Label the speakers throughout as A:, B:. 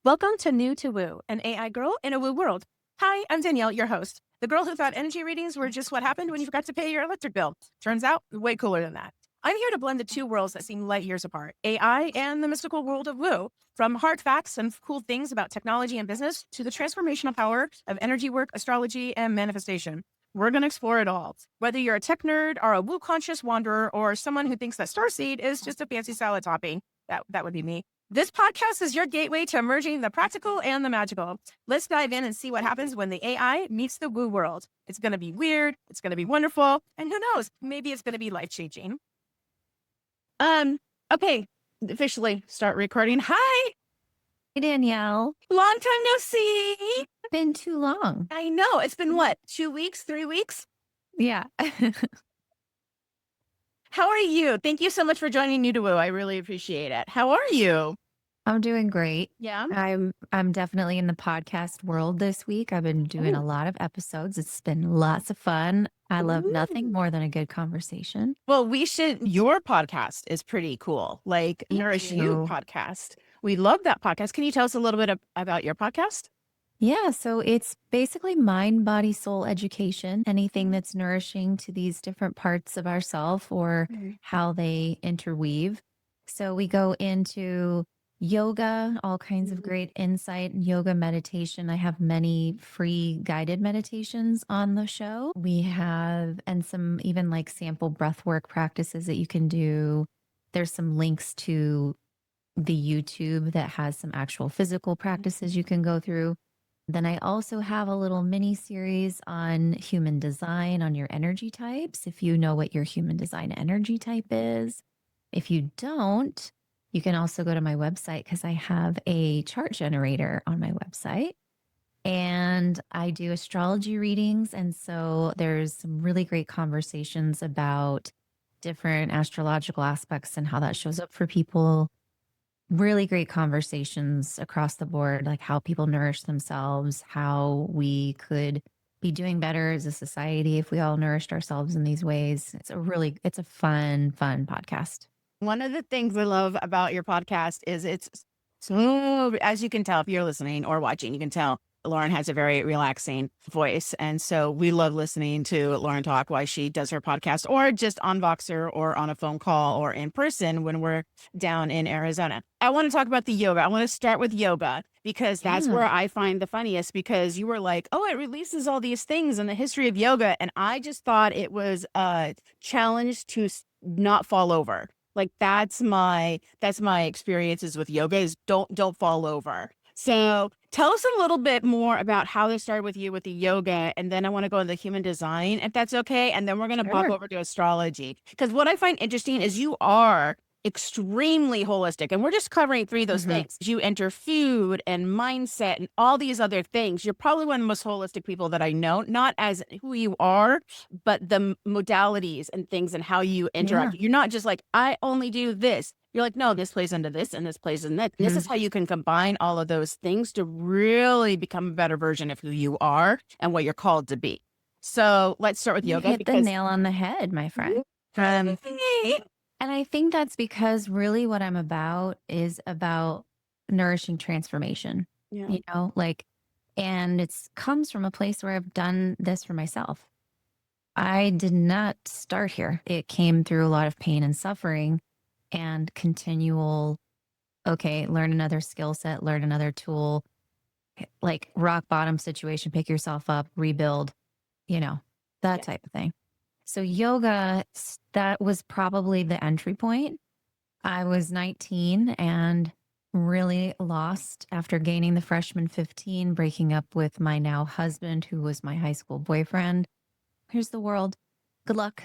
A: Welcome to New to Woo, an AI girl in a woo world. Hi, I'm Danielle, your host, the girl who thought energy readings were just what happened when you forgot to pay your electric bill. Turns out, way cooler than that. I'm here to blend the two worlds that seem light years apart, AI and the mystical world of woo. From hard facts and cool things about technology and business to the transformational power of energy work, astrology, and manifestation. We're going to explore it all. Whether you're a tech nerd or a woo conscious wanderer or someone who thinks that starseed is just a fancy salad topping, that would be me. This podcast is your gateway to merging the practical and the magical. Let's dive in and see what happens when the AI meets the woo world. It's going to be weird. It's going to be wonderful. And who knows, maybe it's going to be life-changing. Okay, officially start recording. Hi,
B: Hey, Danielle.
A: long time no see.
B: Been too long.
A: I know. It's been what, 2 weeks, 3 weeks?
B: Yeah.
A: How are you? Thank you so much for joining New to Woo. I really appreciate it. How are you?
B: I'm doing great.
A: Yeah.
B: I'm definitely in the podcast world this week. I've been doing a lot of episodes. It's been lots of fun. I love nothing more than a good conversation.
A: Well, your podcast is pretty cool. Like Nourish You podcast. We love that podcast. Can you tell us a little bit about your podcast?
B: Yeah, so it's basically mind, body, soul education, anything that's nourishing to these different parts of ourself or how they interweave. So we go into yoga, all kinds of great insight, yoga meditation. I have many free guided meditations on the show. We have, and some even like sample breath work practices that you can do. There's some links to the YouTube that has some actual physical practices you can go through. Then I also have a little mini series on human design on your energy types. If you know what your human design energy type is. If you don't, you can also go to my website because I have a chart generator on my website. And I do astrology readings. And so there's some really great conversations about different astrological aspects and how that shows up for people. Really great conversations across the board, like how people nourish themselves, how we could be doing better as a society if we all nourished ourselves in these ways. It's a fun podcast.
A: One of the things I love about your podcast is it's so, as you can tell, if you're listening or watching, you can tell Lauren has a very relaxing voice. And so we love listening to Lauren talk while she does her podcast or just on Voxer or on a phone call or in person when we're down in Arizona. I want to talk about the yoga. I want to start with yoga because that's where I find the funniest, because you were like, oh, it releases all these things in the history of yoga. And I just thought it was a challenge to not fall over. Like that's my experiences with yoga is don't fall over. So tell us a little bit more about how this started with you with the yoga. And then I want to go into human design, if that's okay. And then we're going to pop over to astrology. Because what I find interesting is you are extremely holistic. And we're just covering 3 of those things. You enter food and mindset and all these other things. You're probably one of the most holistic people that I know, not as who you are, but the modalities and things and how you interact. You're not just like, I only do this. You're like, no, this plays into this and this plays into that. This is how you can combine all of those things to really become a better version of who you are and what you're called to be. So let's start with yoga.
B: Hit the nail on the head, my friend. And I think that's because really what I'm about is about nourishing transformation, you know, and it's comes from a place where I've done this for myself. I did not start here. It came through a lot of pain and suffering and continual, learn another skill set, learn another tool, like rock bottom situation, pick yourself up, rebuild, that type of thing. So yoga, that was probably the entry point. I was 19 and really lost after gaining the freshman 15, breaking up with my now husband, who was my high school boyfriend. Here's the world. Good luck.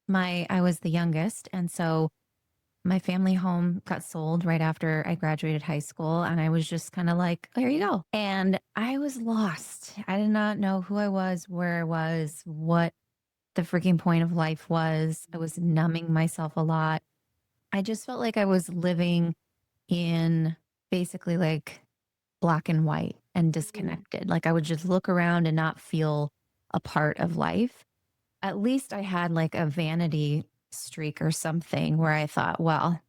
B: I was the youngest. And so my family home got sold right after I graduated high school. And I was just kind of like, there you go. And I was lost. I did not know who I was, where I was, what the freaking point of life was. I was numbing myself a lot. I just felt like I was living in basically like black and white and disconnected. Like I would just look around and not feel a part of life. At least I had like a vanity streak or something where I thought, well,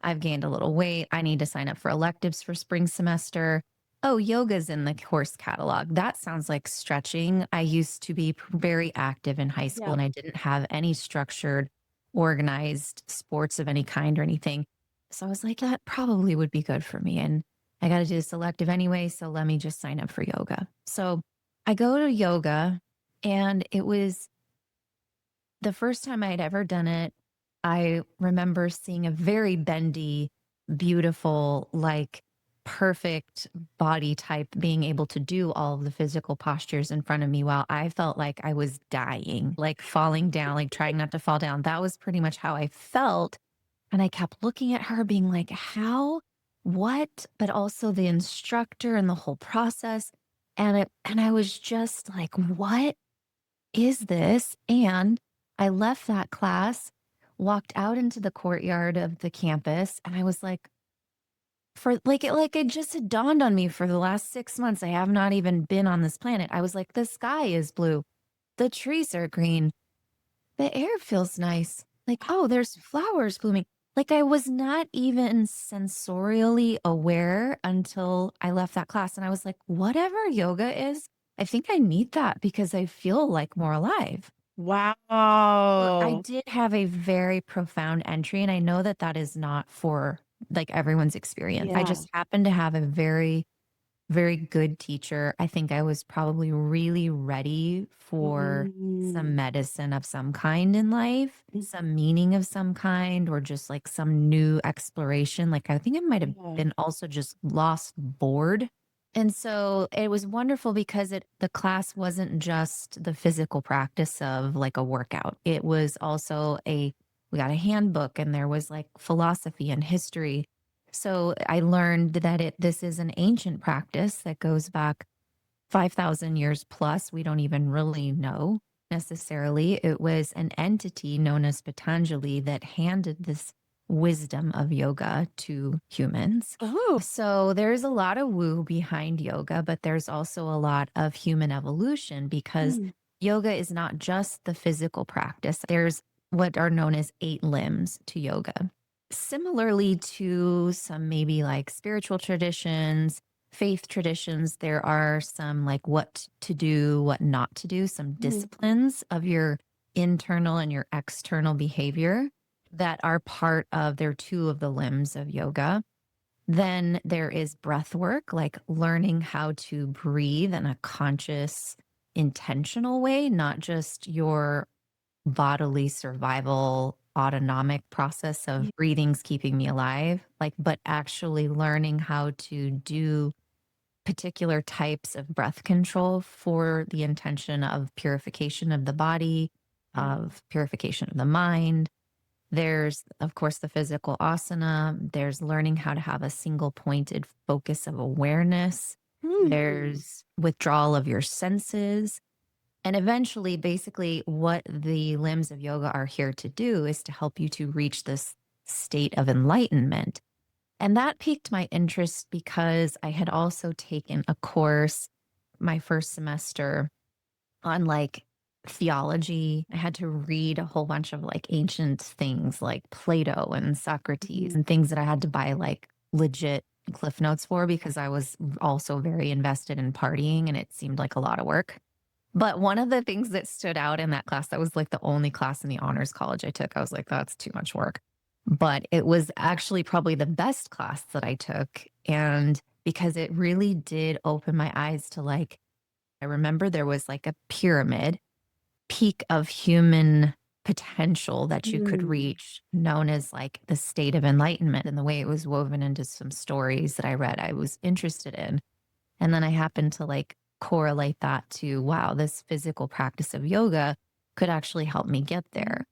B: I've gained a little weight. I need to sign up for electives for spring semester. oh, yoga's in the course catalog. That sounds like stretching. I used to be very active in high school,
A: Yeah.
B: and I didn't have any structured, organized sports of any kind or anything. So I was like, that probably would be good for me. And I got to do this elective anyway. So let me just sign up for yoga. So I go to yoga, and it was the first time I had ever done it. I remember seeing a very bendy, beautiful, like perfect body type being able to do all of the physical postures in front of me while I felt like I was dying, like falling down, like trying not to fall down. That was pretty much how I felt. And I kept looking at her, being like, how, what, but also the instructor and the whole process. And I was just like, what is this? And I left that class, walked out into the courtyard of the campus, and I was like, for like it just had dawned on me for the last 6 months. I have not even been on this planet. I was like, the sky is blue, the trees are green, the air feels nice. Like, oh, there's flowers blooming. Like I was not even sensorially aware until I left that class. And I was like, whatever yoga is, I think I need that because I feel like more alive. So I
A: Wow.
B: did have a very profound entry, and I know that that is not for like everyone's experience. I
A: Yeah.
B: just happened to have a very, very good teacher. I think I was probably really ready for some
A: Mm.
B: medicine of some kind in life, some meaning of some kind, or just like some new exploration. Like I think it might have
A: Yeah.
B: been also just lost bored. And so it was wonderful because the class wasn't just the physical practice of like a workout. It was also we got a handbook, and there was like philosophy and history. So I learned that this is an ancient practice that goes back 5,000 years plus. We don't even really know necessarily. It was an entity known as Patanjali that handed this wisdom of yoga to humans.
A: Oh.
B: So there's a lot of woo behind yoga, but there's also a lot of human evolution because
A: Mm.
B: yoga is not just the physical practice. There's what are known as 8 limbs to yoga. Similarly to some maybe like spiritual traditions, faith traditions, there are some like what to do, what not to do, some
A: Mm.
B: disciplines of your internal and your external behavior that are part of, they're two of the limbs of yoga. Then there is breath work, like learning how to breathe in a conscious, intentional way, not just your bodily survival autonomic process of
A: Yeah.
B: breathing's keeping me alive, like, but actually learning how to do particular types of breath control for the intention of purification of the body, of purification of the mind. There's, of course, the physical asana. There's learning how to have a single pointed focus of awareness.
A: Mm.
B: There's withdrawal of your senses. And eventually, basically, what the limbs of yoga are here to do is to help you to reach this state of enlightenment. And that piqued my interest because I had also taken a course my first semester on like theology. I had to read a whole bunch of like ancient things like Plato and Socrates
A: Mhm.
B: and things that I had to buy like legit Cliff Notes for because I was also very invested in partying and it seemed like a lot of work. But one of the things that stood out in that class, that was like the only class in the honors college I took. I was like, that's too much work. But it was actually probably the best class that I took. And because it really did open my eyes to like, I remember there was like a pyramid peak of human potential that you could
A: Mm.
B: reach, known as like the state of enlightenment. And the way it was woven into some stories that I read, I was interested in. And then I happened to like correlate that to, wow, this physical practice of yoga could actually help me get there.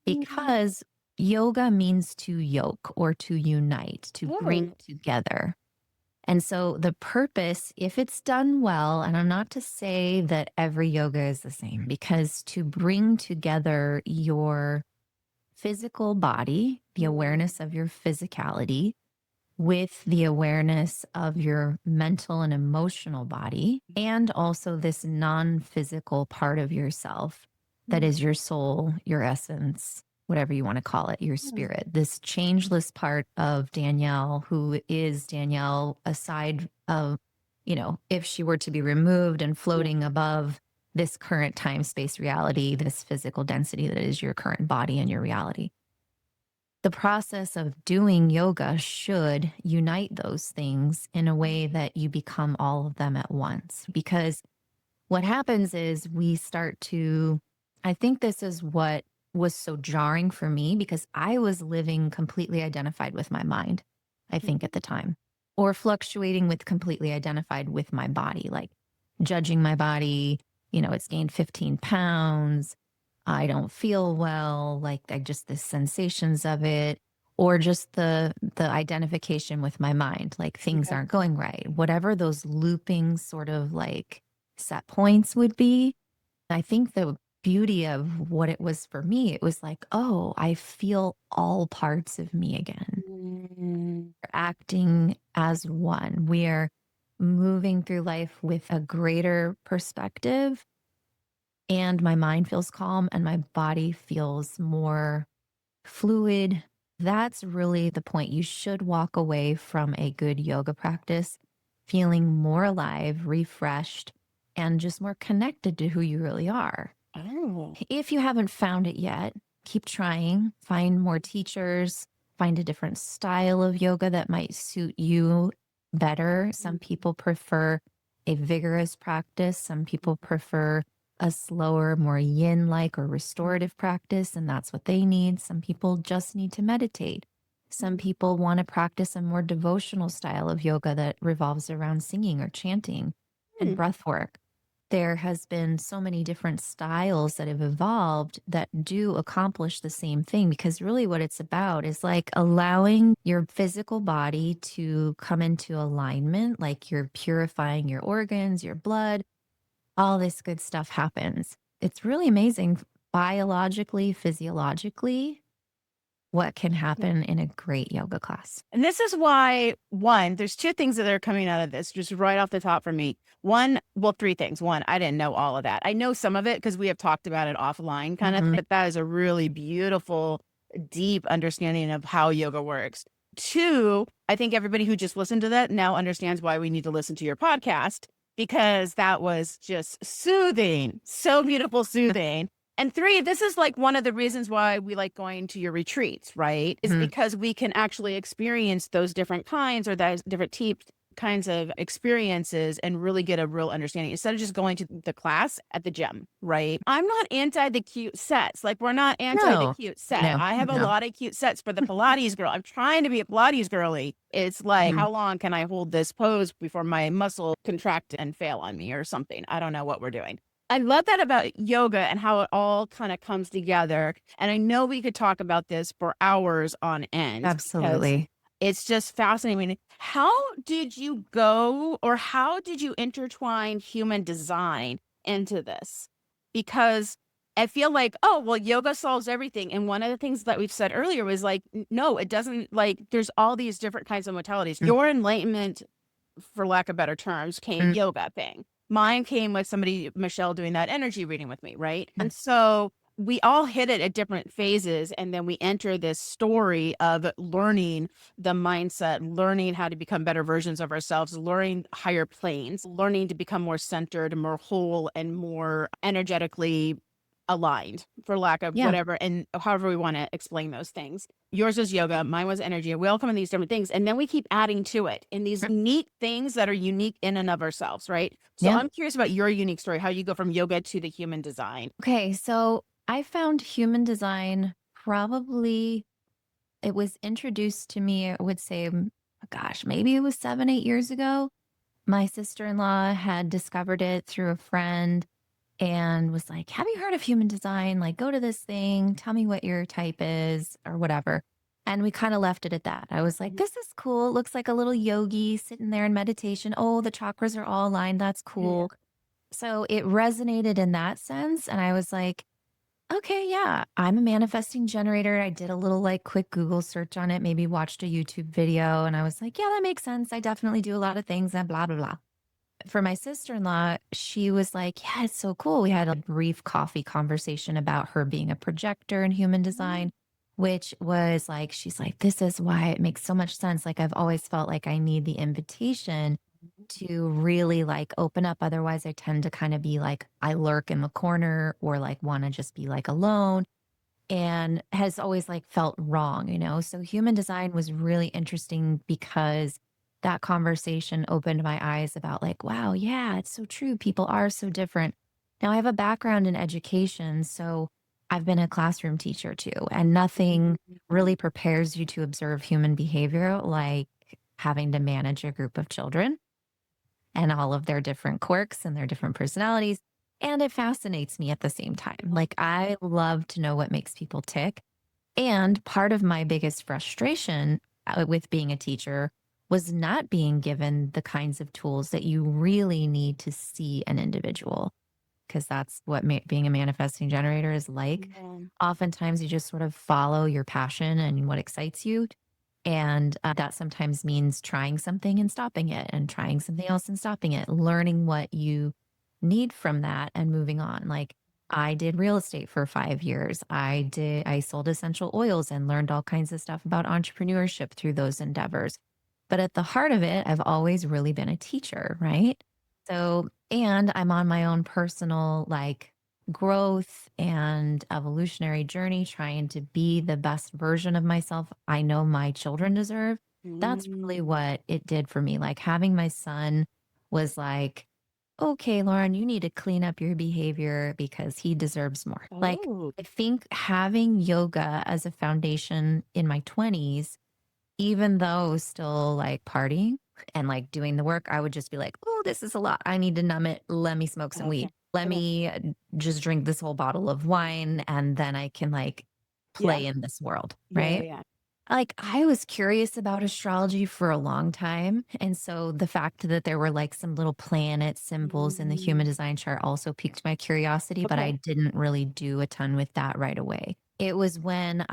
B: Because yoga means to yoke or to unite, to bring
A: Oh.
B: together. And so the purpose, if it's done well, and I'm not to say that every yoga is the same, because to bring together your physical body, the awareness of your physicality, with the awareness of your mental and emotional body, and also this non physical part of yourself that is your soul, your essence, whatever you want to call it, your spirit, this changeless part of Danielle, who is Danielle aside of if she were to be removed and floating above this current time space reality, this physical density that is your current body and your reality. The process of doing yoga should unite those things in a way that you become all of them at once. Because what happens is we start to, I think this is what was so jarring for me because I was living completely identified with my mind, I think at the time, or fluctuating with completely identified with my body, like judging my body, it's gained 15 pounds. I don't feel well, like I just the sensations of it, or just the identification with my mind, like things aren't going right. Whatever those looping sort of like set points would be. I think the beauty of what it was for me, it was like, oh, I feel all parts of me again. We're acting as one. We are moving through life with a greater perspective, and my mind feels calm and my body feels more fluid. That's really the point. You should walk away from a good yoga practice feeling more alive, refreshed, and just more connected to who you really are.
A: Oh.
B: If you haven't found it yet, keep trying, find more teachers, find a different style of yoga that might suit you better. Some people prefer a vigorous practice, some people prefer a slower, more yin like or restorative practice, and that's what they need. Some people just need to meditate. Some people want to practice a more devotional style of yoga that revolves around singing or chanting and breath work. There has been so many different styles that have evolved that do accomplish the same thing, because really what it's about is like allowing your physical body to come into alignment, like you're purifying your organs, your blood, all this good stuff happens. It's really amazing biologically, physiologically, what can happen in a great yoga class.
A: And this is why, one, there's two things that are coming out of this, just right off the top for me. One, well, three things. One, I didn't know all of that. I know some of it because we have talked about it offline kind of, but that is a really beautiful, deep understanding of how yoga works. Two, I think everybody who just listened to that now understands why we need to listen to your podcast, because that was just soothing, so beautiful, soothing. And three, this is like one of the reasons why we like going to your retreats, right? Is because we can actually experience those different kinds or those different kinds of experiences and really get a real understanding instead of just going to the class at the gym, right? I'm not anti the cute sets. Like, we're not anti the cute set.
B: No,
A: I have a lot of cute sets for the Pilates girl. I'm trying to be a Pilates girly. It's like, how long can I hold this pose before my muscle contract and fail on me or something? I don't know what we're doing. I love that about yoga and how it all kind of comes together. And I know we could talk about this for hours on end.
B: absolutely.
A: It's just fascinating. I mean, how did you go, or how did you intertwine human design into this? Because I feel like, oh, well, yoga solves everything. And one of the things that we've said earlier was like, no, it doesn't. Like, there's all these different kinds of modalities. Your enlightenment, for lack of better terms, came yoga thing. Mine came with somebody, Michelle, doing that energy reading with me, right? And so we all hit it at different phases. And then we enter this story of learning the mindset, learning how to become better versions of ourselves, learning higher planes, learning to become more centered, more whole, and more energetically aligned, for lack of whatever, and however we want to explain those things. Yours was yoga, mine was energy. We all come in these different things, and then we keep adding to it in these neat things that are unique in and of ourselves, right? So I'm curious about your unique story, how you go from yoga to the human design.
B: Okay, so I found human design probably, it was introduced to me, I would say, gosh, maybe it was 7, 8 years ago. My sister-in-law had discovered it through a friend and was like, have you heard of human design? Like, go to this thing, tell me what your type is or whatever. And we kind of left it at that. I was like, this is cool. It looks like a little yogi sitting there in meditation. Oh, the chakras are all aligned. That's cool. So it resonated in that sense. And I was like, okay, yeah, I'm a manifesting generator. I did a little like quick Google search on it, maybe watched a YouTube video. And I was like, yeah, that makes sense. I definitely do a lot of things and blah, blah, blah. For my sister-in-law, she was like, yeah, it's so cool. We had a brief coffee conversation about her being a projector in human design, which was like, she's like, this is why it makes so much sense. Like, I've always felt like I need the invitation to really like open up. Otherwise, I tend to kind of be like, I lurk in the corner or like want to just be like alone and has always like felt wrong, you know? So human design was really interesting because that conversation opened my eyes about like, wow, yeah, it's so true. People are so different. Now I have a background in education, so I've been a classroom teacher too, and nothing really prepares you to observe human behavior like having to manage a group of children and all of their different quirks and their different personalities. And it fascinates me at the same time. Like, I love to know what makes people tick. And part of my biggest frustration with being a teacher was not being given the kinds of tools that you really need to see an individual, because that's what being a manifesting generator is like.
A: Yeah.
B: Oftentimes, you just sort of follow your passion and what excites you, and that sometimes means trying something and stopping it, and trying something else and stopping it, learning what you need from that and moving on. Like, I did real estate for 5 years. I sold essential oils and learned all kinds of stuff about entrepreneurship through those endeavors. But at the heart of it, I've always really been a teacher, right? So, and I'm on my own personal like growth and evolutionary journey, trying to be the best version of myself I know my children deserve. That's really
A: Mm.
B: what it did for me. Like having my son was like, okay, Lauren, you need to clean up your behavior because he deserves more. Like,
A: Oh,
B: I think having yoga as a foundation in my 20s, even though still like partying and like doing the work, I would just be like, oh, this is a lot. I need to numb it. Let me smoke some
A: okay.
B: weed. Let
A: Okay.
B: me just drink this whole bottle of wine and then I can like
A: Yeah.
B: play in this world.
A: Yeah. Yeah.
B: Right.
A: Yeah.
B: Like, I was curious about astrology for a long time, and so the fact that there were, like, some little planet symbols in the human
A: Mm.
B: design chart also piqued my curiosity, but I
A: Okay.
B: didn't really do a ton with that right away. It was when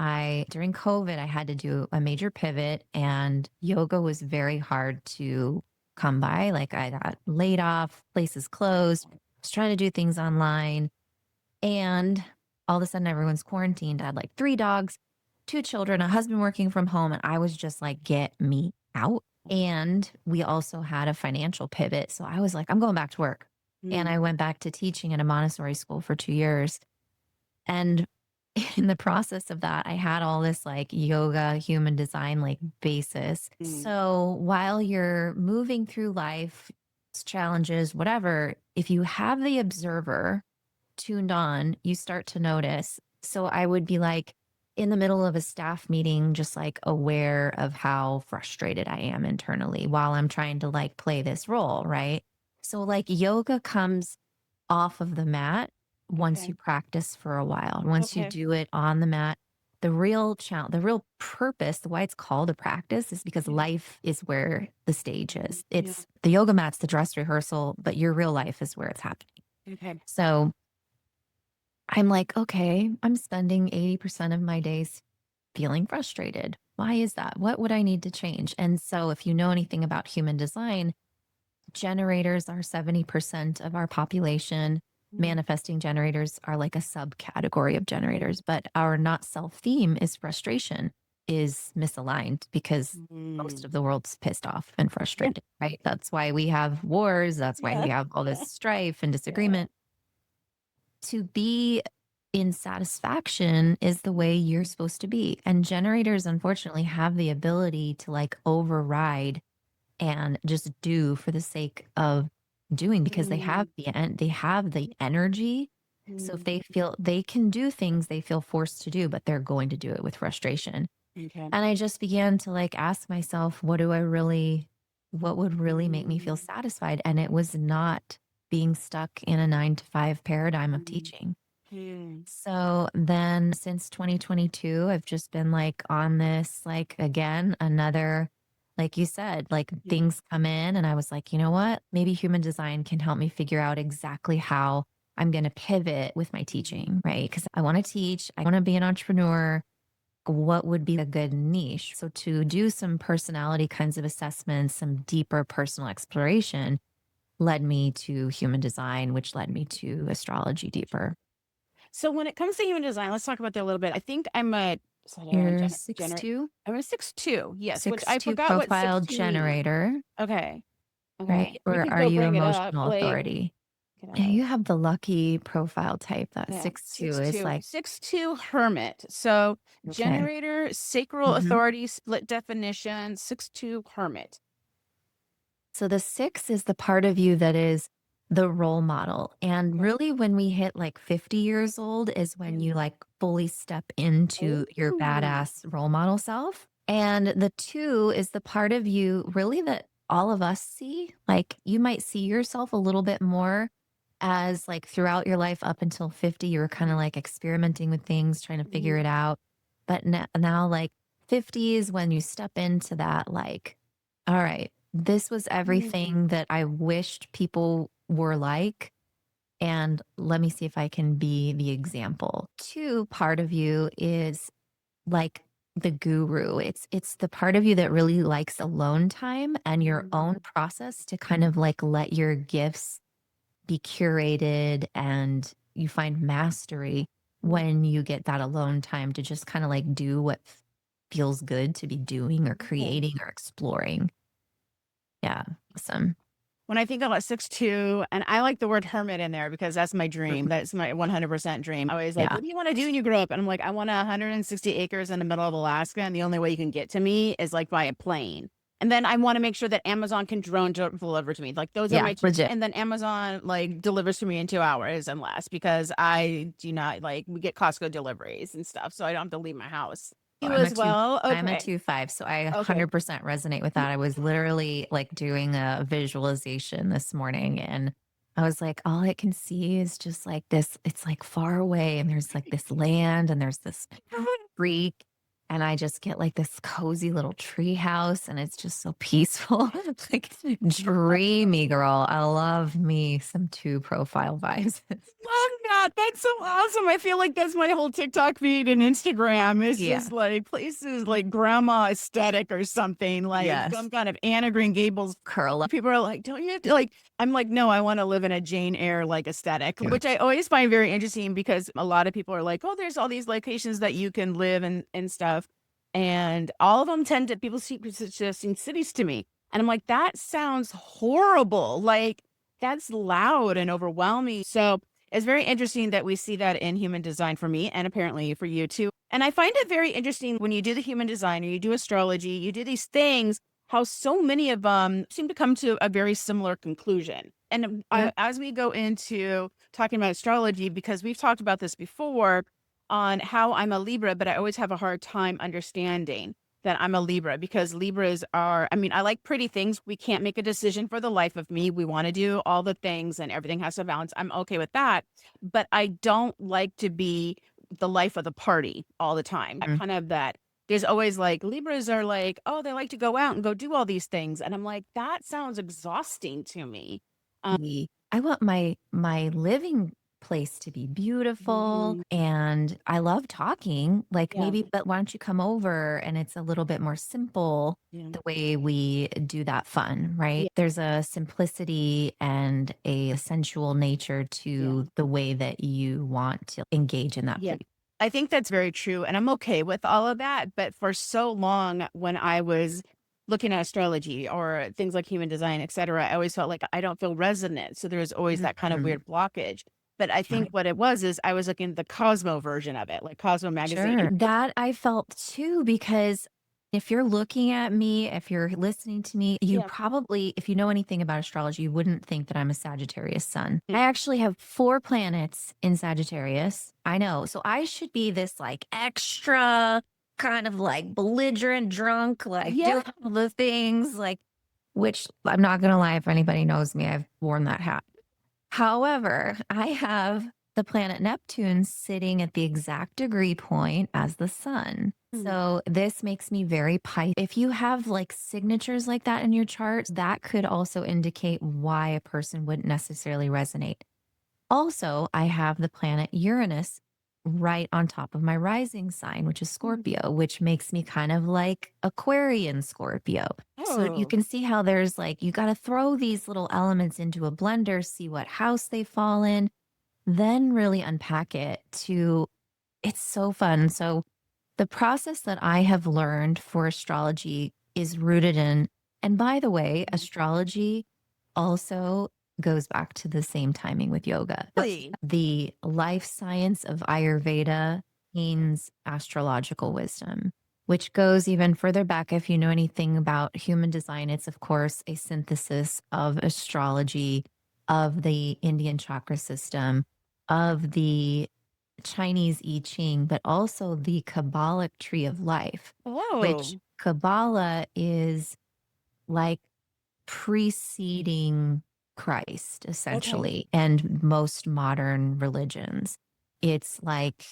B: during COVID, I had to do a major pivot, and yoga was very hard to come by. Like, I got laid off, places closed, was trying to do things online, and all of a sudden, everyone's quarantined. I had like 3 dogs, 2 children, a husband working from home, and I was just like, "Get me out." And we also had a financial pivot, so I was like, "I'm going back to work." And
A: Mm.
B: I went back to teaching at a Montessori school for 2 years. And in the process of that, I had all this like yoga, human design, like basis.
A: Mm.
B: So while you're moving through life, challenges, whatever, if you have the observer tuned on, you start to notice. So I would be like in the middle of a staff meeting, just like aware of how frustrated I am internally while I'm trying to like play this role, right? So like yoga comes off of the mat once you
A: Okay.
B: practice for a while. Once you
A: Okay.
B: do it on the mat, the real challenge, the real purpose, the why it's called a practice is because
A: Yeah.
B: life is where the stage is.
A: Yeah.
B: It's the yoga mat's the dress rehearsal, but your real life is where it's happening.
A: Okay.
B: So I'm like, okay, I'm spending 80% of my days feeling frustrated. Why is that? What would I need to change? And so, if you know anything about human design, generators are 70% of our population.
A: Mm.
B: Manifesting generators are like a subcategory of generators, but our not self theme is frustration, is misaligned because most
A: Mm.
B: of the world's pissed off and
A: Yeah.
B: frustrated, right? That's why we have wars. That's why
A: Yeah.
B: we have all this
A: Yeah.
B: strife and
A: Yeah.
B: disagreement. To be in satisfaction is the way you're supposed to be. And generators, unfortunately, have the ability to like override and just do for the sake of doing because
A: Mm.
B: they have the energy. So if
A: Mm.
B: they feel they can do things they feel forced to do, but they're going to do it with frustration.
A: Okay.
B: And I just began to like ask myself, what would really make me feel
A: Mm.
B: satisfied? And it was not being stuck in a 9 to 5 paradigm of
A: Mm.
B: teaching.
A: Mm.
B: So then since 2022, I've just been like on this, like, again, another, like you said, like
A: Yeah.
B: things come in. And I was like, you know what? Maybe human design can help me figure out exactly how I'm going to pivot with my
A: Mhm.
B: teaching, right? Because I want to teach, I want to be an entrepreneur. What would be a good niche? So to do some personality kinds of assessments, some deeper personal exploration led me to human design, which led me to astrology deeper.
A: So when it comes to human design, let's talk about that a little bit. I think I'm a
B: You're 6'2",
A: I'm a 6'2", yes, which I
B: 6'2"
A: forgot what
B: profile
A: 6'2" means.
B: generator.
A: Okay. Okay.
B: right?
A: You
B: Or
A: could
B: are
A: go
B: you
A: bring it up.
B: emotional
A: Like,
B: authority?
A: get
B: Yeah,
A: out.
B: you have the lucky profile type. That
A: Yeah.
B: 6-2
A: Six
B: is
A: two.
B: like,
A: 6-2 hermit. So
B: okay.
A: generator, sacral
B: Mhm.
A: authority, split definition, 6-2 hermit.
B: So the 6 is the part of you that is the role model. And
A: Okay.
B: really, when we hit like 50 years old, is when
A: Yeah.
B: you like fully step into your
A: Ooh.
B: badass role model self. And the 2 is the part of you really that all of us see. Like you might see yourself a little bit more as like throughout your life up until 50, you were kind of like experimenting with things, trying to figure
A: Mhm.
B: it out. But now like 50 is when you step into that, like, all right, this was
A: Mhm.
B: everything that I wished people were like. And let me see if I can be the example. 2 part of you is like the guru. It's the part of you that really likes alone time and your own
A: Mhm.
B: process to kind of like let your gifts be curated and you find mastery
A: Mhm.
B: when you get that alone time to just kind of like do what feels good to be doing or
A: Okay.
B: creating or exploring. Yeah. Awesome.
A: When I think about 6-2, and I like the word hermit in there because that's my dream.
B: Mhm.
A: That's my 100% dream. I always like,
B: Yeah.
A: what do you want to do when you grow up? And I'm like, I want 160 acres in the middle of Alaska. And the only way you can get to me is like by a plane. And then I want to make sure that Amazon can deliver to me. Like those are
B: Yeah.
A: my two.
B: Legit.
A: And then Amazon like delivers to me in 2 hours and less because I do not like, we get Costco deliveries and stuff. So I don't have to leave my house.
B: Oh,
A: You as well.
B: I'm a
A: Okay.
B: 2-5, so I
A: Okay.
B: 100% resonate with that. I was literally like doing a visualization this morning and I was like, all I can see is just like this, it's like far away and there's like this land and there's this creek and I just get like this cozy little tree house and it's just so peaceful. Like dreamy girl. I love me some 2 profile vibes.
A: Love that. That's so awesome. I feel like that's my whole TikTok feed and Instagram. It's
B: Yeah.
A: just like places like grandma aesthetic or something, like
B: Yes.
A: some kind of Anna Green Gables.
B: Curl up.
A: People are like, don't you have to like, I'm like, no, I want to live in a Jane Eyre like aesthetic,
B: Yeah.
A: which I always find very interesting because a lot of people are like, oh, there's all these locations that you can live and stuff. And all of them tend to people suggesting cities to me. And I'm like, that sounds horrible. Like that's loud and overwhelming. So it's very interesting that we see that in human design for me and apparently for you too. And I find it very interesting when you do the human design or you do astrology, you do these things, how so many of them seem to come to a very similar conclusion. And
B: Yeah.
A: as we go into talking about astrology, because we've talked about this before on how I'm a Libra, but I always have a hard time understanding that I'm a Libra because Libras are, I mean, I like pretty things. We can't make a decision for the life of me. We want to do all the things and everything has to balance. I'm okay with that. But I don't like to be the life of the party all the time. I kind of that. There's always like Libras are like, oh, they like to go out and go do all these things. And I'm like, that sounds exhausting to me. Um,
B: I want my living place to be beautiful
A: mhm,
B: and I love talking. Like
A: yeah,
B: maybe, but why don't you come over and it's a little bit more simple
A: yeah,
B: the way we do that fun,
A: yeah,
B: right? There's a simplicity and a sensual nature
A: yeah.
B: to the way that you want to engage in that
A: Yeah.
B: place.
A: I think that's very true, and I'm okay with all of that, but for so long when I was looking at astrology or things like human design, etcetera, I always felt like I don't feel resonant, so there was always that kind of
B: Mhm.
A: weird blockage. But I think
B: Right.
A: what it was is I was looking at the Cosmo version of it, like Cosmo magazine.
B: Sure. That I felt too, because if you're looking at me, if you're listening to me, you
A: Yeah.
B: probably, if you know anything about astrology, you wouldn't think that I'm a Sagittarius sun.
A: Mm.
B: I actually have 4 planets in Sagittarius. I know. So I should be this like extra kind of like belligerent drunk, like
A: Yeah.
B: do all the things, like, which I'm not going to lie, if anybody knows me, I've worn that hat. However, I have the planet Neptune sitting at the exact degree point as the sun.
A: Mm.
B: So this makes me very Pisces. If you have like signatures like that in your chart, that could also indicate why a person wouldn't necessarily resonate. Also, I have the planet Uranus right on top of my rising sign, which is
A: Mm.
B: Scorpio, which makes me kind of like Aquarian Scorpio. So you
A: Oh.
B: can see how there's like, you got to throw these little elements into a blender, see what house they fall in, then really unpack it to, it's so fun. So the process that I have learned for astrology is rooted in, and by the way,
A: Mhm.
B: astrology also goes back to the same timing with yoga.
A: Really?
B: The life science of Ayurveda means astrological wisdom, which goes even further back. If you know anything about human design, it's of course a synthesis of astrology, of the Indian chakra system, of the Chinese I Ching, but also the Kabbalic tree of life, which
A: Oh,
B: Kabbalah is like preceding Christ,
A: okay.
B: essentially, and most modern religions. It's like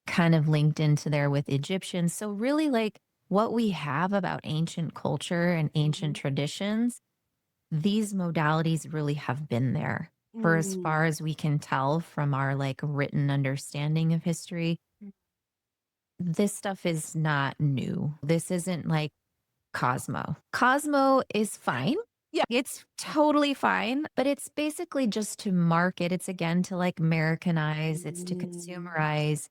B: kind of linked into there with Egyptians. So, really, like what we have about ancient culture and ancient
A: Mhm.
B: traditions, these modalities really have been there for as
A: Mm.
B: far as we can tell from our like written understanding of history. This stuff is not new. This isn't like Cosmo. Cosmo is fine.
A: Yeah.
B: It's totally fine, but it's basically just to market. It's again to like Americanize, it's to
A: Mm.
B: consumerize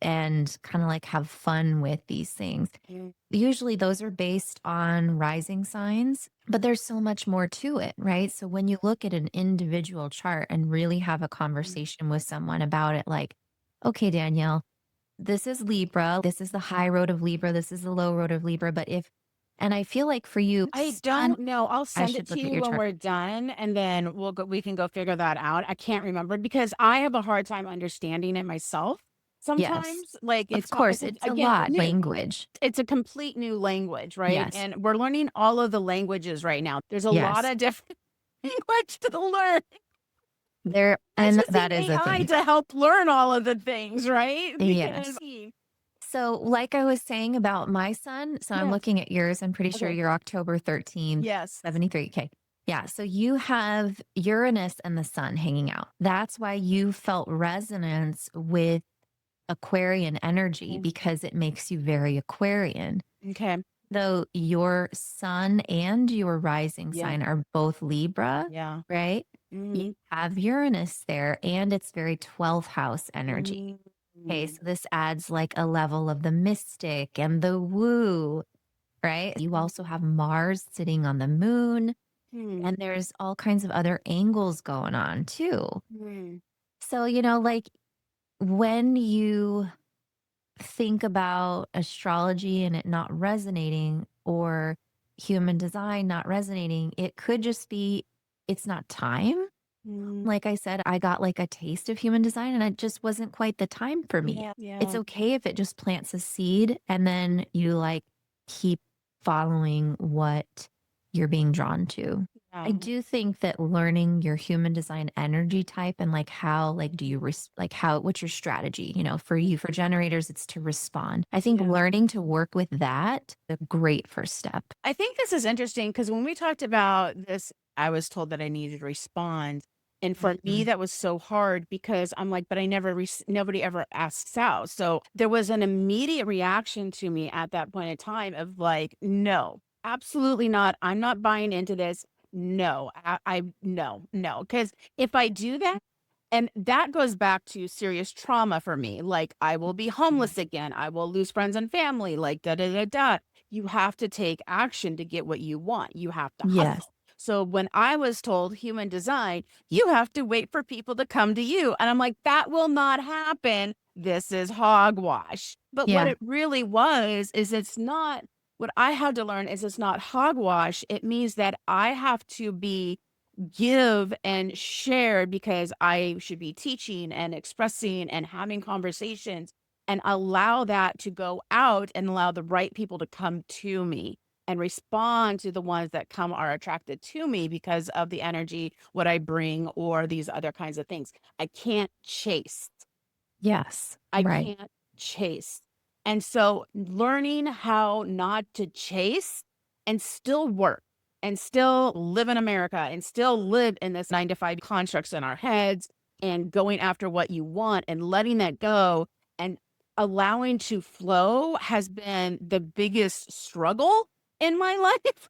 B: and kind of like have fun with these things.
A: Mm.
B: Usually those are based on rising signs, but there's so much more to it, right? So when you look at an individual chart and really have a conversation with someone about it, like, okay, Danielle, this is Libra. This is the high road of Libra. This is the low road of Libra. But if, and I feel like for you,
A: I
B: sun,
A: don't know. I'll
B: I
A: send it
B: should
A: to
B: look at
A: you
B: your
A: when
B: chart.
A: we're done, and then we can go figure that out. I can't remember because I have a hard time understanding it myself
B: Yes.
A: sometimes. Like
B: Of
A: it's
B: course, it's a
A: again,
B: lot
A: new.
B: language.
A: It's a complete new language, right?
B: Yes.
A: And we're learning all of the languages right now. There's a lot
B: Yes.
A: of different language to learn.
B: There,
A: I'm
B: and
A: using
B: that is a
A: AI
B: thing.
A: to help learn all of the things, right? Because
B: Yes. So, like I was saying about my son, so I'm
A: yes,
B: looking at yours. I'm pretty sure
A: okay,
B: you're October 13th,
A: yes,
B: 73. Okay. Yeah. So you have Uranus and the sun hanging out. That's why you felt resonance with Aquarian energy
A: mm,
B: because it makes you very Aquarian.
A: okay,
B: Though your sun and your rising
A: yeah,
B: sign are both Libra,
A: yeah.
B: right? You
A: Mm,
B: have Uranus there and it's very 12th house energy.
A: mm,
B: Okay,
A: mm,
B: so this adds like a level of the mystic and the woo, right? You also have Mars sitting on the moon,
A: mm,
B: and there's all kinds of other angles going on too.
A: mm,
B: So, like when you think about astrology and it not resonating or human design not resonating, it could just be it's not time.
A: mm.
B: Like I said, I got like a taste of human design and it just wasn't quite the time for me.
A: Yeah,
B: It's
A: yeah,
B: okay if it just plants a seed and then you like keep following what you're being drawn to. I
A: yeah,
B: do think that learning your human design energy type and like how like do you like how what's your strategy, for you for generators it's to respond. I think
A: yeah.
B: learning to work with that a great first step.
A: I think this is interesting because when we talked about this, I was told that I needed to respond. And for me,
B: Mhm.
A: that was so hard because I'm like, but nobody ever asks out. So there was an immediate reaction to me at that point in time of like, no, absolutely not. I'm not buying into this. No, no, no. Because if I do that, and that goes back to serious trauma for me. Like, I will be homeless again. I will lose friends and family. Like, da da da da. You have to take action to get what you want. You have to
B: Yes.
A: hustle. So when I was told human design, you have to wait for people to come to you. And I'm like, that will not happen. This is hogwash. But what
B: Yeah.
A: it really was is it's not what I had to learn is it's not hogwash. It means that I have to be give and share because I should be teaching and expressing and having conversations and allow that to go out and allow the right people to come to me and respond to the ones that come are attracted to me because of the energy, what I bring, or these other kinds of things. I can't chase.
B: Yes.
A: I
B: Right.
A: can't chase. And so learning how not to chase and still work and still live in America and still live in this 9 to 5 constructs in our heads and going after what you want and letting that go and allowing to flow has been the biggest struggle in my life,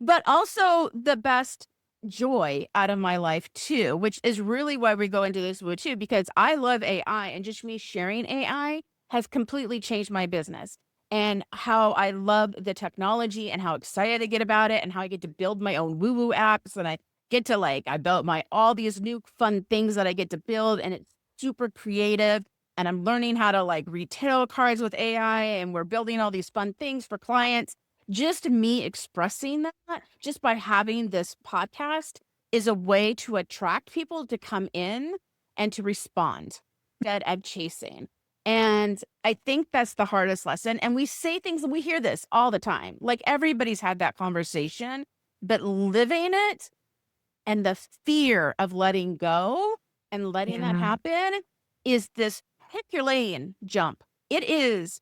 A: but also the best joy out of my life too, which is really why we go into this wood too, because I love AI and just me sharing AI has completely changed my business. and how I love the technology and how excited I get about it and how I get to build my own woo-woo apps and I get to I built my all these new fun things that I get to build and it's super creative and I'm learning how to read tarot cards with AI and we're building all these fun things for clients. Just me expressing that just by having this podcast is a way to attract people to come in and to respond instead of chasing. And I think that's the hardest lesson. And we say things and we hear this all the time. Like everybody's had that conversation, but living it and the fear of letting go and letting that
B: Yeah.
A: happen is this Herculean jump. It is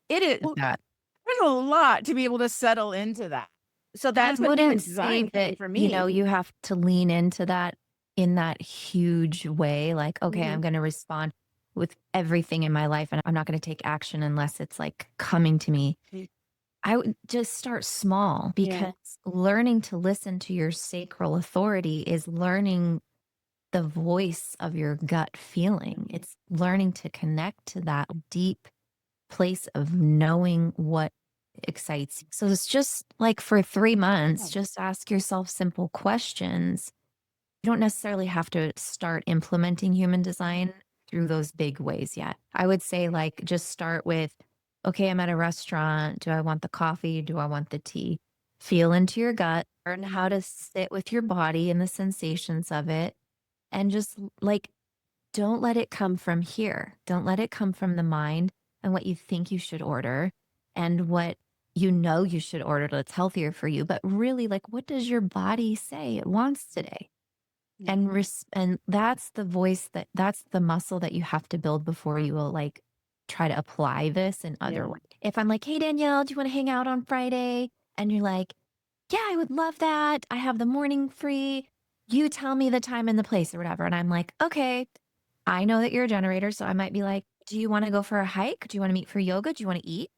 B: That.
A: there's a lot to be able to settle into that. So
B: I
A: that's what human
B: wouldn't say
A: design
B: that,
A: for me.
B: you have to lean into that in that huge way. Like, okay,
A: Mhm.
B: I'm going to respond with everything in my life and I'm not going to take action unless it's like coming to me.
A: Mm.
B: I would just start small
A: Yeah.
B: because learning to listen to your sacral authority is learning the voice of your gut feeling. It's learning to connect to that deep place of knowing what excites you. So it's just like for 3 months, just ask yourself simple questions. You don't necessarily have to start implementing human design through those big ways yet. I would say, like, just start with, okay, I'm at a restaurant. Do I want the coffee? Do I want the tea? Feel into your gut, learn how to sit with your body and the sensations of it. And just like, don't let it come from here. Don't let it come from the mind and what you think you should order and what you should order that's healthier for you. But really, like, what does your body say it wants today? And that's the voice that's the muscle that you have to build before you will like try to apply this in other
A: Yeah.
B: ways. If I'm like, hey Danielle, do you want to hang out on Friday? And you're like, yeah, I would love that. I have the morning free. You tell me the time and the place or whatever. And I'm like, okay, I know that you're a generator. So I might be like, do you want to go for a hike? Do you want to meet for yoga? Do you want to eat?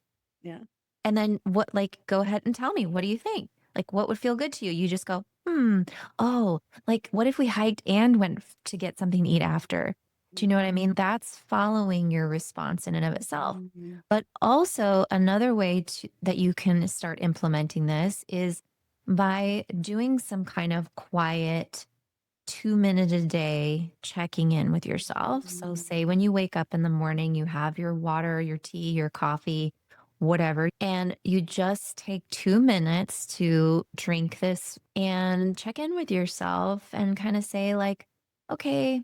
A: Yeah.
B: And then what, like, go ahead and tell me, what do you think? Like, what would feel good to you? You just go, oh, like, what if we hiked and went to get something to eat after? Do you know what I mean? That's following your response in and of itself.
A: Mhm.
B: But also, another way that you can start implementing this is by doing some kind of quiet 2 minute a day checking in with yourself. So, say when you wake up in the morning, you have your water, your tea, your coffee, whatever, and you just take 2 minutes to drink this and check in with yourself and kind of say, like, okay,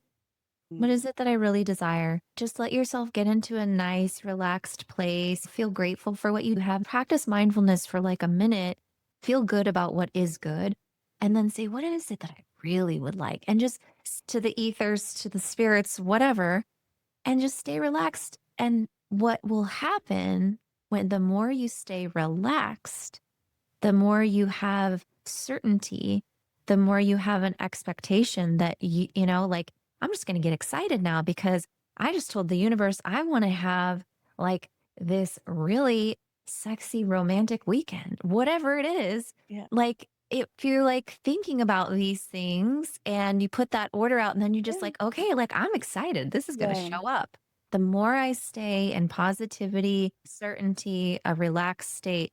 B: what is it that I really desire? Just let yourself get into a nice, relaxed place. Feel grateful for what you have. Practice mindfulness for like a minute. Feel good about what is good. And then say, what is it that I really would like? And just to the ethers, to the spirits, whatever, and just stay relaxed. And what will happen when the more you stay relaxed, the more you have certainty, the more you have an expectation that like, I'm just going to get excited now because I just told the universe I want to have like this really sexy romantic weekend, whatever it is.
A: Yeah.
B: Like, if you're like thinking about these things and you put that order out, and then you're just
A: Yeah.
B: like, okay, like, I'm excited. This is going to
A: Yeah.
B: show up. The more I stay in positivity, certainty, a relaxed state,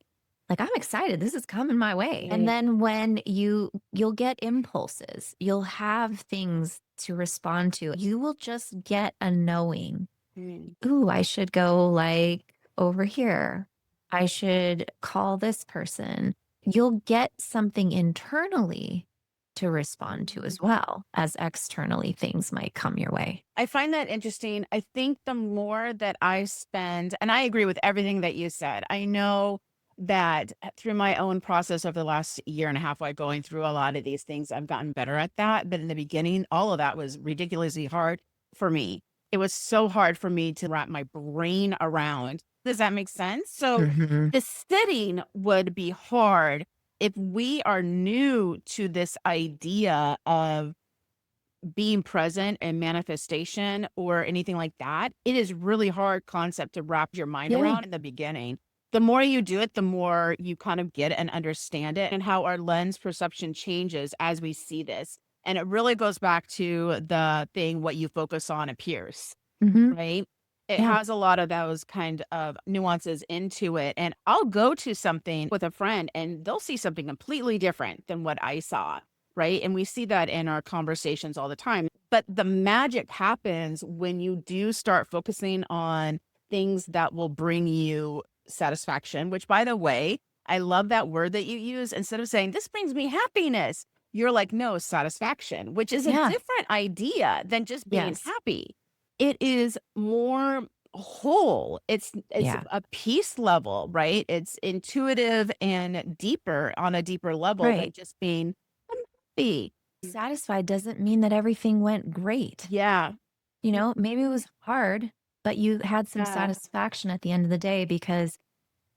B: like, I'm excited. This is coming my way. And
A: Right.
B: then when you'll get impulses, you'll have things to respond to. You will just get a knowing.
A: Mm.
B: Ooh, I should go like over here. I should call this person. You'll get something internally to respond to as well as externally things might come your way.
A: I find that interesting. I think the more that I spend, and I agree with everything that you said. I know that through my own process over the last year and a half, while going through a lot of these things, I've gotten better at that. But in the beginning, all of that was ridiculously hard for me. It was so hard for me to wrap my brain around. Does that make sense? So
B: Mhm.
A: the sitting would be hard if we are new to this idea of being present and manifestation or anything like that. It is really hard concept to wrap your mind
B: Yeah.
A: around in the beginning. The more you do it, the more you kind of get and understand it and how our lens perception changes as we see this. And it really goes back to the thing, what you focus on appears,
B: Mhm.
A: right? It
B: Yeah.
A: has a lot of those kind of nuances into it. And I'll go to something with a friend and they'll see something completely different than what I saw. Right. And we see that in our conversations all the time. But the magic happens when you do start focusing on things that will bring you satisfaction, which, by the way, I love that word that you use. Instead of saying, this brings me happiness, you're like, no, satisfaction, which is a
B: Yeah.
A: different idea than just being
B: Yes.
A: happy. It is more whole. It's
B: Yeah.
A: a peace level, right? It's intuitive and deeper on a deeper level than
B: Right.
A: just being happy.
B: Satisfied doesn't mean that everything went great.
A: Yeah.
B: You know, maybe it was hard, but you had some
A: Yeah.
B: satisfaction at the end of the day because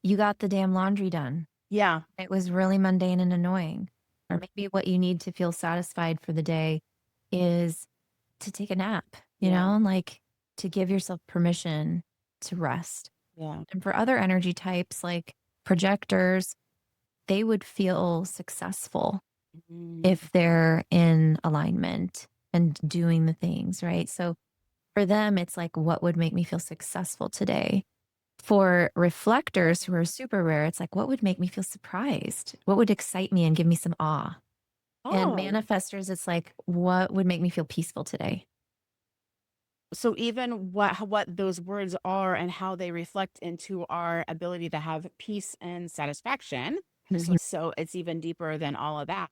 B: you got the damn laundry done.
A: Yeah.
B: It was really mundane and annoying. Or maybe what you need to feel satisfied for the day is to take a nap,
A: Yeah.
B: like to give yourself permission to rest.
A: Yeah.
B: And for other energy types like projectors, they would feel successful
A: Mm.
B: if they're in alignment and doing the things, right? So for them, it's like, what would make me feel successful today? For reflectors who are super rare, it's like, what would make me feel surprised? What would excite me and give me some awe? And
A: Oh.
B: manifestors, it's like, what would make me feel peaceful today?
A: So even what those words are and how they reflect into our ability to have peace and satisfaction.
B: Mhm.
A: So it's even deeper than all of that.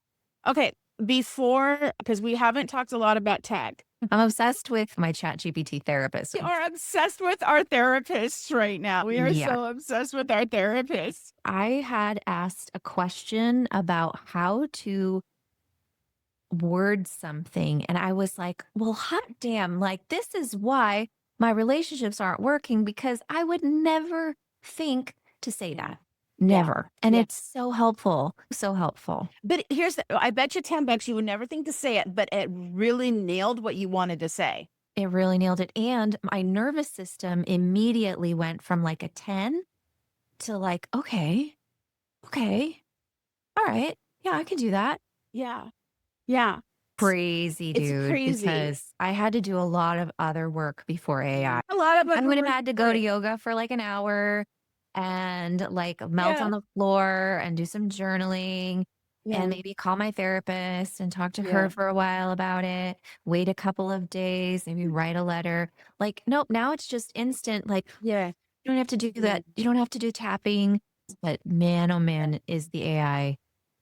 A: Okay, before because we haven't talked a lot about tech.
B: I'm obsessed with my chat GPT therapist.
A: We are obsessed with our therapists right now. We are
B: Yeah.
A: so obsessed with our therapists.
B: I had asked a question about how to word something. And I was like, well, hot damn, like, this is why my relationships aren't working because I would never think to say
A: Yeah.
B: that.
A: Yeah.
B: Never. And
A: Yeah.
B: it's so helpful. So helpful.
A: But here's I bet you 10 bucks you would never think to say it, but it really nailed what you wanted to say.
B: It really nailed it. And my nervous system immediately went from like a 10 to like, okay, okay, all right. Yeah, I can do that.
A: Yeah. Yeah.
B: Crazy,
A: It's
B: dude,
A: crazy.
B: because I had to do a lot of other work before AI.
A: A lot of
B: I would have
A: other
B: had to go to yoga for like an hour and like melt
A: Yeah.
B: on the floor and do some journaling
A: Yeah.
B: and maybe call my therapist and talk to her
A: Yeah.
B: for a while about it, wait a couple of days, maybe write a letter. Like, nope, now it's just instant. Like,
A: Yeah.
B: you don't have to do that. You don't have to do tapping. But man, oh man, is the AI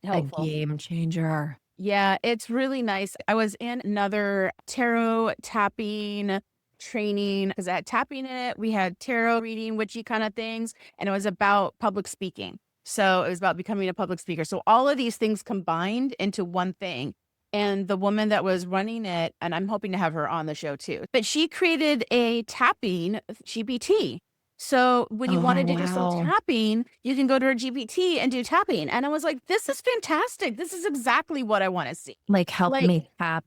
B: a
A: Helpful.
B: game changer?
A: Yeah, it's really nice. I was in another tarot tapping training because at tapping it, we had tarot reading, witchy kind of things, and it was about public speaking. So it was about becoming a public speaker. So all of these things combined into one thing. And the woman that was running it, and I'm hoping to have her on the show too, but she created a tapping GPT. So when you
B: Oh,
A: wanted to do some
B: wow.
A: tapping, you can go to her GPT and do tapping. And I was like, this is fantastic. This is exactly what I want to see.
B: Like, help
A: Like,
B: me tap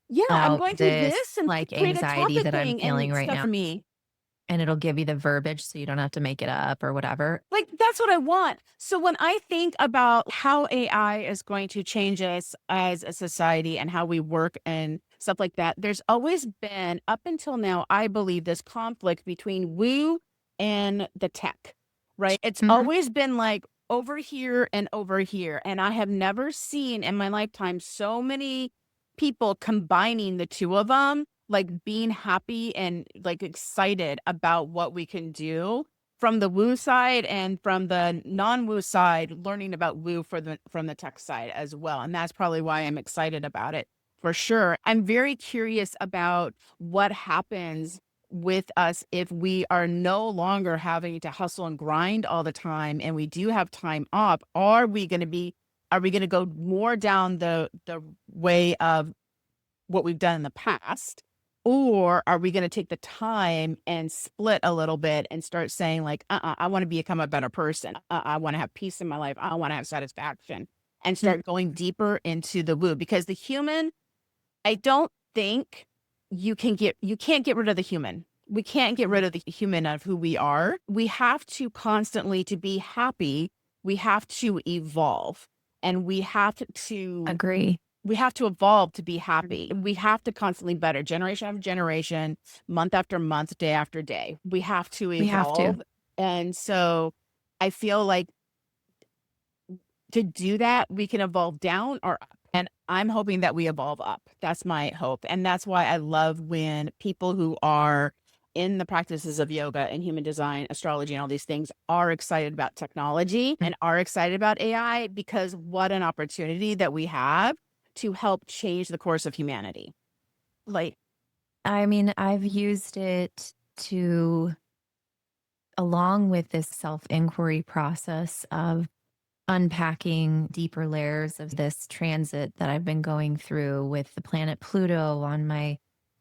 A: yeah, I'm
B: out
A: going through
B: this
A: this and
B: like
A: create a
B: anxiety
A: topic
B: that I'm
A: thing
B: feeling
A: and
B: right
A: stuff
B: now.
A: for me.
B: And it'll give you the verbiage so you don't have to make it up or whatever.
A: Like, that's what I want. So when I think about how AI is going to change us as a society and how we work and stuff like that, there's always been, up until now, I believe, this conflict between woo and the tech, right? It's
B: Mhm.
A: always been like over here and over here. And I have never seen in my lifetime so many people combining the two of them, like being happy and like excited about what we can do from the woo side and from the non-woo side, learning about woo for the from the tech side as well. And that's probably why I'm excited about it for sure. I'm very curious about what happens with us if we are no longer having to hustle and grind all the time and we do have time off. Are we going to go more down the way of what we've done in the past? Or are we going to take the time and split a little bit and start saying, like, I want to become a better person. I want to have peace in my life. I want to have satisfaction and
B: Mm.
A: start going deeper into the woo because the human, I don't think you can't get rid of the human. We can't get rid of the human of who we are. We have to constantly to be happy. We have to evolve and we have to
B: Agree.
A: we have to evolve to be happy. We have to constantly better generation after generation, month after month, day after day. We have to
B: We have to.
A: evolve. And so I feel like to do that, we can evolve down or up. And I'm hoping that we evolve up. That's my hope. And that's why I love when people who are in the practices of yoga and human design, astrology, and all these things are excited about technology and are excited about AI, because what an opportunity that we have to help change the course of humanity. Like,
B: I mean, I've used it to, along with this self-inquiry process of unpacking deeper layers of this transit that I've been going through with the planet Pluto on my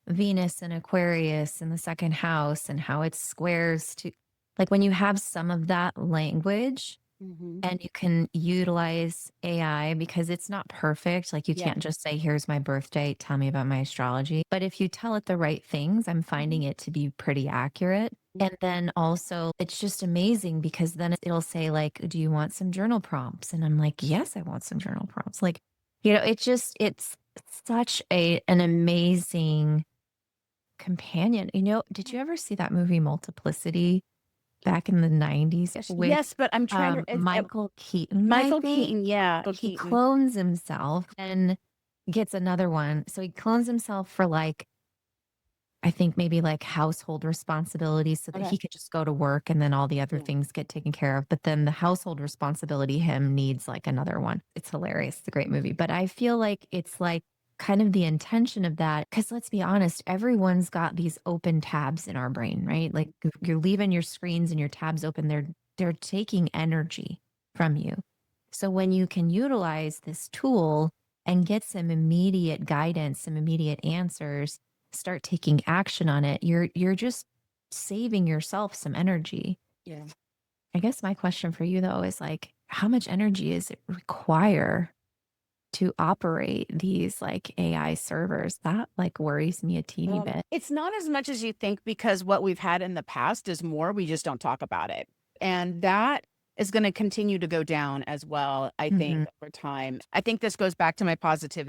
B: Venus and Aquarius in the second house, and how it squares to, like, when you have some of that language
A: mhm,
B: and you can utilize AI, because it's not perfect. Like, you
A: yeah.
B: can't just say, here's my birth date, tell me about my astrology. But if you tell it the right things, I'm finding it to be pretty accurate. And then also, it's just amazing because then it'll say, like, do you want some journal prompts? And I'm like, yes, I want some journal prompts. Like, it's such an amazing companion. Did you ever see that movie Multiplicity back in the 90s with
A: Yes, but I'm trying to,
B: Michael Keaton, I
A: Michael
B: think?
A: Keaton, yeah. Michael
B: He
A: Keaton.
B: clones himself and gets another one. So he clones himself for, like, I think maybe like household responsibilities so that
A: Okay.
B: he could just go to work and then all the other
A: Yeah.
B: things get taken care of. But then the household responsibility him needs like another one. It's hilarious. It's a great movie. But I feel like it's like kind of the intention of that. Cause let's be honest, everyone's got these open tabs in our brain, right? Like, if you're leaving your screens and your tabs open, they're taking energy from you. So when you can utilize this tool and get some immediate guidance, some immediate answers, start taking action on it, you're just saving yourself some energy.
A: Yeah.
B: I guess my question for you though is, like, how much energy does it require to operate these like AI servers? That like worries me a teeny bit.
A: It's not as much as you think, because what we've had in the past is more. We just don't talk about it. And that is going to continue to go down as well, I think,
B: Mhm.
A: over time. I think this goes back to my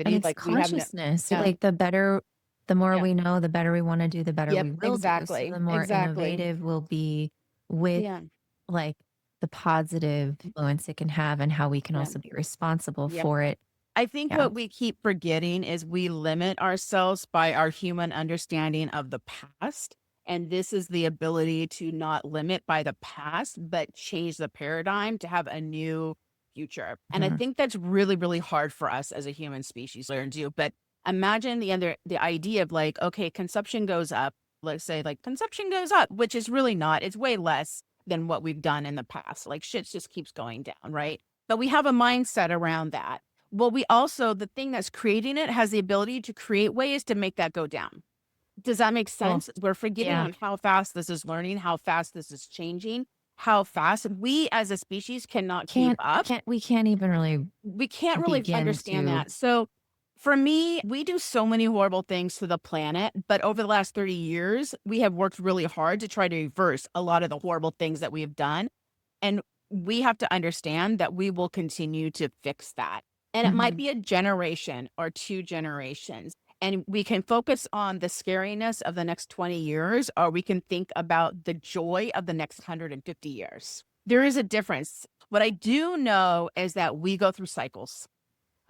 B: And
A: positivity.
B: it's
A: Like, we have no,
B: consciousness.
A: yeah,
B: Like, the more
A: yeah,
B: we know, the better we want to do, the better
A: yep,
B: we will do. So
A: exactly,
B: the more
A: exactly.
B: innovative we'll be with
A: Yeah,
B: like the positive influence it can have, and how we can
A: yeah,
B: also be responsible
A: yep.
B: for it.
A: I think
B: Yeah.
A: what we keep forgetting is we limit ourselves by our human understanding of the past. And this is the ability to not limit by the past, but change the paradigm to have a new future. And I
B: Mhm.
A: think that's really, really hard for us as a human species to learn to do. But imagine the idea of, like, okay, consumption goes up. Let's say, like, consumption goes up, which is really not, it's way less than what we've done in the past. Like, shit just keeps going down, right? But we have a mindset around that. Well, we also, the thing that's creating it has the ability to create ways to make that go down. Does that make
B: Well,
A: sense? We're forgetting
B: yeah.
A: on how fast this is learning, how fast this is changing, how fast we as a species cannot keep up.
B: We can't even really
A: We can't really
B: begin
A: understand
B: to.
A: that. So for me, we do so many horrible things to the planet, but over the last 30 years, we have worked really hard to try to reverse a lot of the horrible things that we have done. And we have to understand that we will continue to fix that. And it might
B: Mhm.
A: be a generation or two generations. And we can focus on the scariness of the next 20 years, or we can think about the joy of the next 150 years. There is a difference. What I do know is that we go through cycles.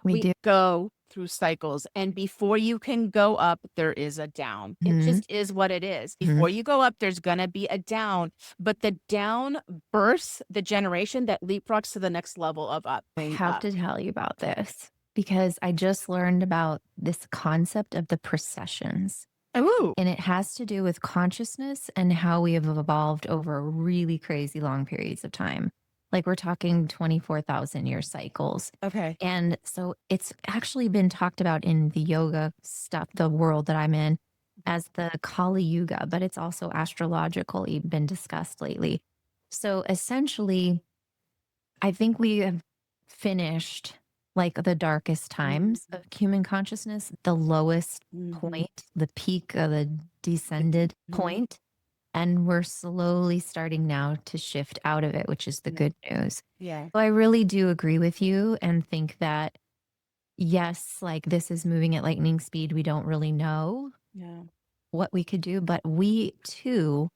B: We
A: We
B: do.
A: go through cycles, and before you can go up, there is a down. It
B: Mhm.
A: just is what it is.
B: Mhm.
A: Before you go up, there's gonna be a down, but the down bursts the generation that leapfrogs to the next level of up,
B: I
A: going
B: have
A: up.
B: to tell you about this because I just learned about this concept of the processions.
A: Ooh,
B: And it has to do with consciousness and how we have evolved over really crazy long periods of time. Like, we're talking 24,000 year cycles.
A: okay.
B: And so it's actually been talked about in the yoga stuff, the world that I'm in, as the Kali Yuga, but it's also astrologically been discussed lately. So essentially, I think we have finished like the darkest
A: Mhm,
B: times of human consciousness, the lowest
A: mhm,
B: point, the peak of the descended
A: mhm.
B: point, and we're slowly starting now to shift out of it, which is the
A: Yeah,
B: good news.
A: yeah.
B: So I really do agree with you and think that yes, like this is moving at lightning speed. We don't really know
A: Yeah.
B: what we could do, but we too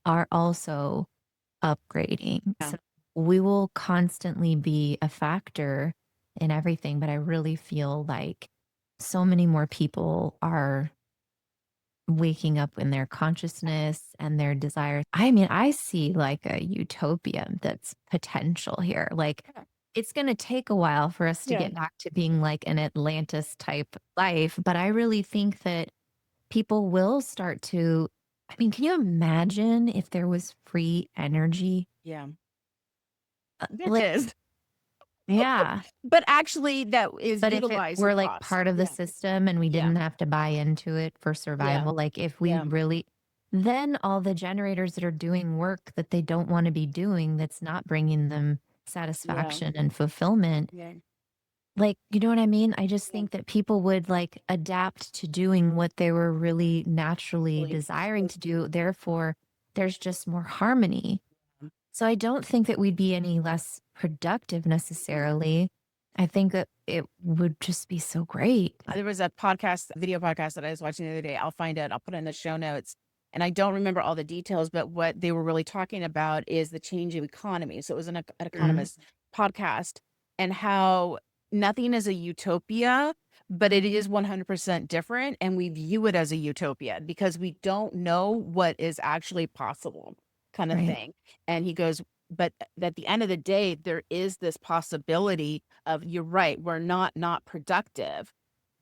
B: are also upgrading.
A: Yeah.
B: So we will constantly be a factor in everything. But I really feel like so many more people are waking up in their consciousness and their desires. I mean, I see like a utopia that's potential here. Like
A: Yeah.
B: it's going to take a while for us to
A: Yeah.
B: get back to being like an Atlantis type life. But I really think that people will start to. I mean, can you imagine if there was free energy?
A: Yeah. There
B: Like,
A: is.
B: yeah.
A: But actually that is
B: But if it
A: utilized
B: were like
A: across.
B: part of the
A: Yeah.
B: system and we
A: Yeah.
B: didn't have to buy into it for
A: Yeah.
B: survival, like if we
A: Yeah.
B: really, then all the generators that are doing work that they don't want to be doing, that's not bringing them
A: Yeah.
B: satisfaction and fulfillment.
A: Yeah.
B: Like, you know what I mean? I just
A: Yeah.
B: think that people would like adapt to doing what they were really naturally
A: Really
B: desiring
A: supposed
B: to
A: to.
B: do. Therefore, there's just more harmony. So I don't think that we'd be any less productive necessarily. I think that it would just be so great.
A: There was a podcast, video podcast that I was watching the other day. I'll find it. I'll put it in the show notes. And I don't remember all the details, but what they were really talking about is the change of economy. So it was an
B: Mm,
A: economist podcast and how nothing is a utopia, but it is 100% different. And we view it as a utopia because we don't know what is actually possible, kind of
B: right.
A: thing. And he goes, but at the end of the day, there is this possibility of, you're right, we're not productive,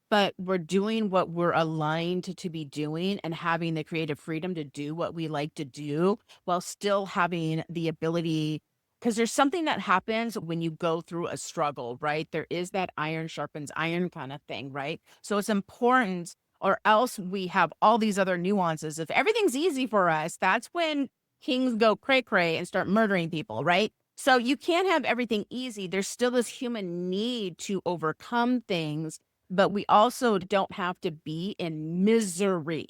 A: but we're doing what we're aligned to be doing and having the creative freedom to do what we like to do while still having the ability. Because there's something that happens when you go through a struggle, right? There is that iron sharpens iron kind of thing, right? So it's important, or else we have all these other nuances. If everything's easy for us, that's when kings go cray cray and start murdering people, right? So you can't have everything easy. There's still this human need to overcome things, but we also don't have to be in misery.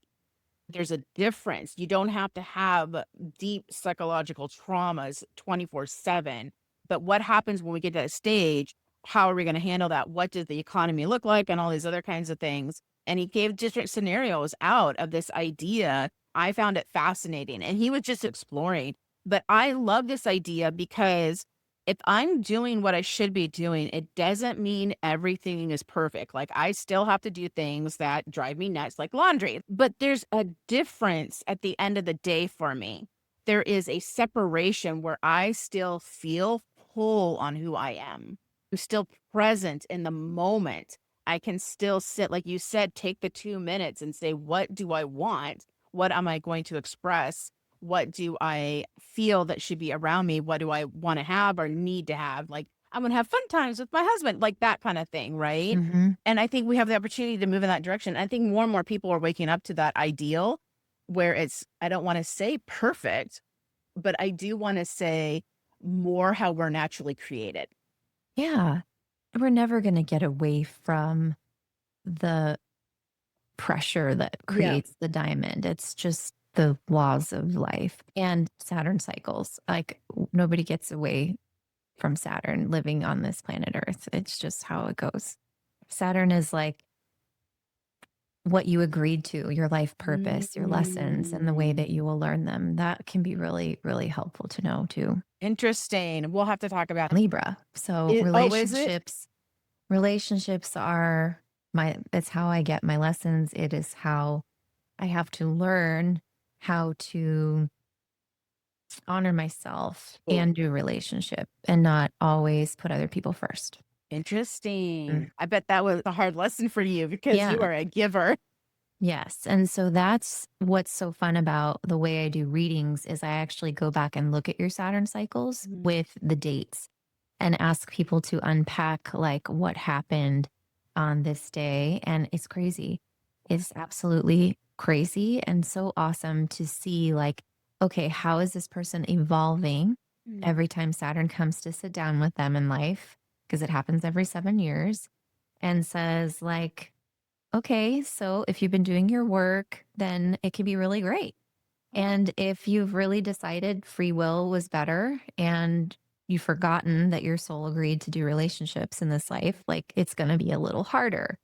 A: There's a difference. You don't have to have deep psychological traumas 24/7. But what happens when we get to that stage? How are we going to handle that? What does the economy look like? And all these other kinds of things. And he gave different scenarios out of this idea. I found it fascinating. And he was just exploring. But I love this idea because if I'm doing what I should be doing, it doesn't mean everything is perfect. Like I still have to do things that drive me nuts, like laundry. But there's a difference at the end of the day for me. There is a separation where I still feel whole on who I am. I'm still present in the moment. I can still sit, like you said, take the 2 minutes and say, what do I want? What am I going to express? What do I feel that should be around me? What do I want to have or need to have? Like, I'm going to have fun times with my husband, like that kind of thing, right?
B: Hmm.
A: And I think we have the opportunity to move in that direction. I think more and more people are waking up to that ideal where it's, I don't want to say perfect, but I do want to say more how we're naturally created.
B: Yeah. We're never going to get away from the pressure that
A: Yeah.
B: creates the diamond. It's just the laws of life and Saturn cycles. Like nobody gets away from Saturn living on this planet Earth. It's just how it goes. Saturn is like what you agreed to, your life purpose, your lessons, and the way
A: Mm.
B: that you will learn them. That can be really, really helpful to know too.
A: Interesting. We'll have to talk about
B: Libra. So
A: it. Oh, is it?
B: relationships are it's how I get my lessons. It is how I have to learn how to honor myself
A: Oh,
B: and do relationship and not always put other people first. Mm.
A: interesting. I bet that was a hard lesson for you because you
B: Yeah.
A: are a giver.
B: Yes. And so that's what's so fun about the way I do readings is I actually go back and look at your Saturn cycles
A: Mhm.
B: with the dates and ask people to unpack like what happened on this day. And it's crazy. It's absolutely crazy and so awesome to see like, okay, how is this person evolving
A: Mm.
B: every time Saturn comes to sit down with them in life? Because it happens every 7 years and says like, okay, so if you've been doing your work, then it can be really great.
A: Oh,
B: And if you've really decided free will was better and you've forgotten that your soul agreed to do relationships in this life, like it's going to be a little harder.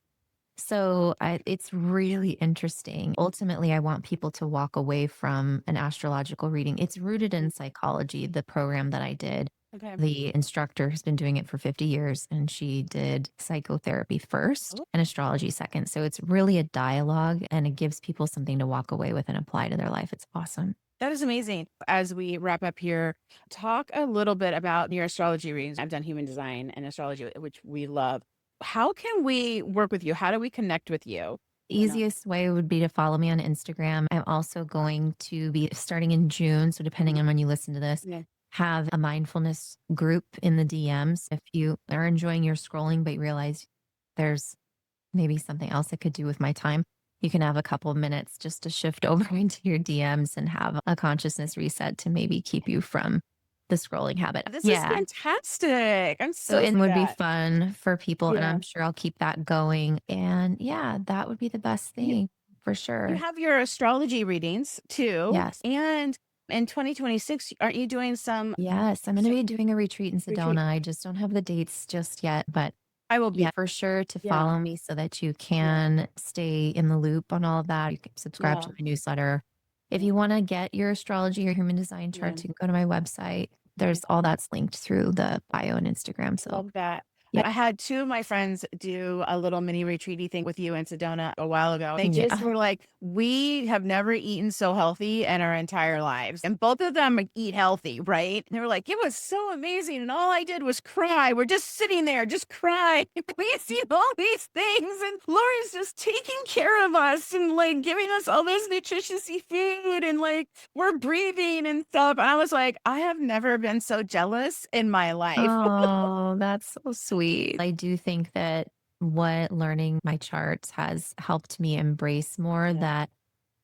B: So it's really interesting. Ultimately, I want people to walk away from an astrological reading. It's rooted in psychology, the program that I did.
A: Okay.
B: The instructor has been doing it for 50 years, and she did psychotherapy first
A: Oh,
B: and astrology second. So it's really a dialogue, and it gives people something to walk away with and apply to their life. It's awesome.
A: that is amazing. As we wrap up here, talk a little bit about your astrology readings. I've done human design and astrology, which we love. How can we work with you? How do we connect with you?
B: Easiest way would be to follow me on Instagram. I'm also going to be starting in June. So, depending on when you listen to this,
A: Yeah.
B: have a mindfulness group in the DMs. If you are enjoying your scrolling, but you realize there's maybe something else I could do with my time, you can have a couple of minutes just to shift over into your DMs and have a consciousness reset to maybe keep you from the scrolling habit.
A: This is
B: Yeah.
A: fantastic. I'm
B: So
A: so
B: it
A: for
B: would be
A: that.
B: fun for people, and
A: Yeah.
B: I'm sure I'll keep that going. And yeah, that would be the best
A: You,
B: thing for
A: you
B: sure.
A: have your astrology readings too.
B: Yes.
A: And in 2026, aren't you doing some
B: Yes, I'm going to be doing a retreat in
A: retreat?
B: Sedona. I just don't have the dates just yet, but
A: I will be.
B: yeah, for sure to
A: Yeah.
B: follow me so that you
A: Yeah.
B: can stay in the loop on all of that. You can subscribe
A: Yeah.
B: to my newsletter. If you want to get your astrology or human design
A: Yeah.
B: charts, you can go to my website. There's all that's linked through the bio and Instagram. So
A: Love that.
B: yeah,
A: I had two of my friends do a little mini retreaty thing with you in Sedona a while ago. They just
B: yeah.
A: were like, we have never eaten so healthy in our entire lives. And both of them eat healthy, right? And they were like, it was so amazing. And all I did was cry. We're just sitting there, just crying. We see all these things. And Lori's just taking care of us and like giving us all this nutritious food and like we're breathing and stuff. And I was like, I have never been so jealous in my life.
B: Oh, that's so sweet. I do think that what learning my charts has helped me embrace more
A: Yeah.
B: that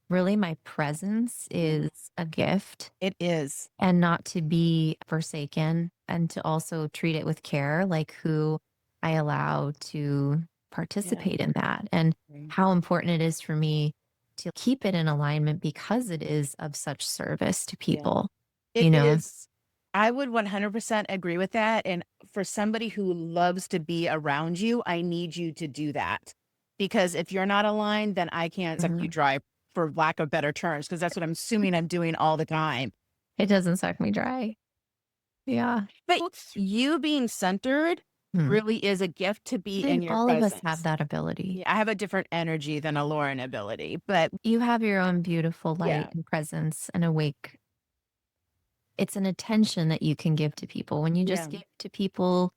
B: really my presence is a gift
A: It is.
B: and not to be forsaken and to also treat it with care, like who I allow to
A: Yeah.
B: participate in that and
A: Right.
B: how important it is for me to keep it in alignment because it is of such service to
A: Yeah.
B: people,
A: It
B: you know?
A: is. I would 100% agree with that. And for somebody who loves to be around you, I need you to do that. Because if you're not aligned, then I can't suck you
B: Mhm.
A: dry for lack of better terms, because that's what I'm assuming I'm doing all the time.
B: It doesn't suck me dry. Yeah.
A: But you being centered
B: Hmm.
A: really is a gift to be in
B: And
A: your
B: all of us have
A: presence.
B: that ability.
A: Yeah, I have a different energy than a Lauren ability, but
B: You have your own beautiful light
A: yeah,
B: and presence and awake. It's an attention that you can give to people. When you
A: yeah,
B: just give to people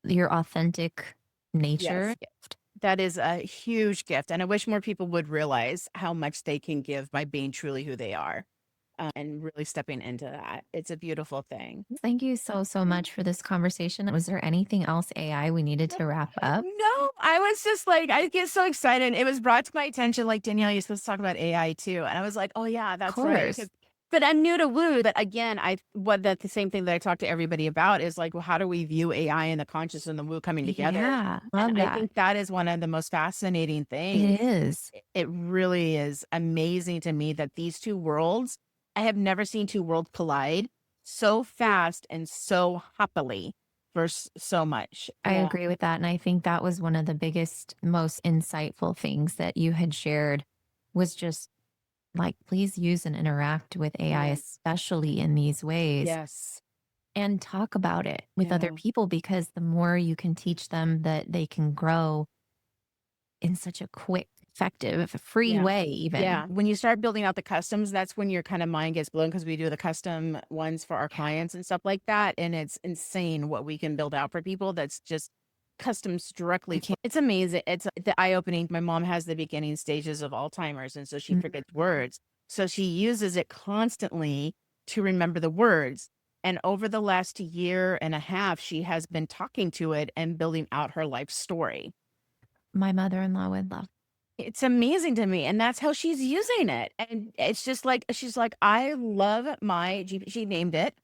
B: your authentic nature
A: yes. That is a huge gift, and I wish more people would realize how much they can give by being truly who they are, and really stepping into that. It's a beautiful thing.
B: thank you so, so much for this conversation. Was there anything else AI we needed to wrap up?
A: No, I was just like, I get so excited. It was brought to my attention, like, Danielle, you're supposed to talk about AI too. And I was like, oh, yeah,
B: Of
A: that's right.
B: course.
A: But I'm new to Woo. But again, the same thing that I talk to everybody about is like, well, how do we view AI and the conscious and the Woo coming together?
B: Yeah.
A: And
B: Love
A: I
B: that.
A: think that is one of the most fascinating things.
B: It is.
A: It really is amazing to me that these two worlds, I have never seen two worlds collide so fast and so happily for so much.
B: I
A: Yeah.
B: agree with that. And I think that was one of the biggest, most insightful things that you had shared was just like, please use and interact with AI,
A: Yeah.
B: especially in these ways,
A: Yes.
B: and talk about it with other
A: Yeah.
B: people because the more you can teach them that they can grow in such a quick, effective, free
A: Yeah.
B: way, even.
A: Yeah. When you start building out the customs, that's when your kind of mind gets blown because we do the custom ones for our clients and stuff like that. And it's insane what we can build out for people that's just customs directly. It's amazing. It's the eye opening. My mom has the beginning stages of Alzheimer's. And so she
B: Mhm.
A: forgets words. So she uses it constantly to remember the words. And over the last year and a half, she has been talking to it and building out her life story.
B: My mother in law would love.
A: It's amazing to me, and that's how she's using it, and it's just like she's like, "I love my GP." She named it,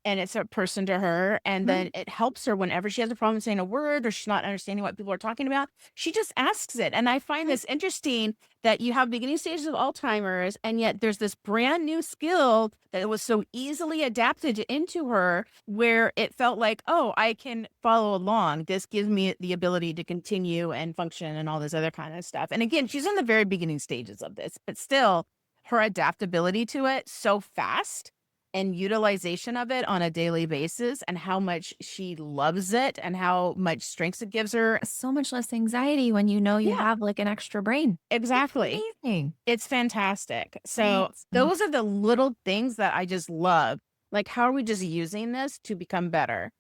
A: and it's a person to her. And then it helps her whenever she has a problem saying a word or she's not understanding what people are talking about. She just asks it. And I find this interesting that you have beginning stages of Alzheimer's, and yet there's this brand new skill that was so easily adapted into her where it felt like, oh, I can follow along. This gives me the ability to continue and function and all this other kind of stuff. And again, she's in the very beginning stages of this, but still her adaptability to it so fast and utilization of it on a daily basis and how much she loves it and how much strength it gives her.
B: So much less anxiety when you know you
A: Yeah,
B: have like an extra brain.
A: exactly.
B: Amazing.
A: It's fantastic. So
B: Amazing.
A: those are the little things that I just love. Like, how are we just using this to become better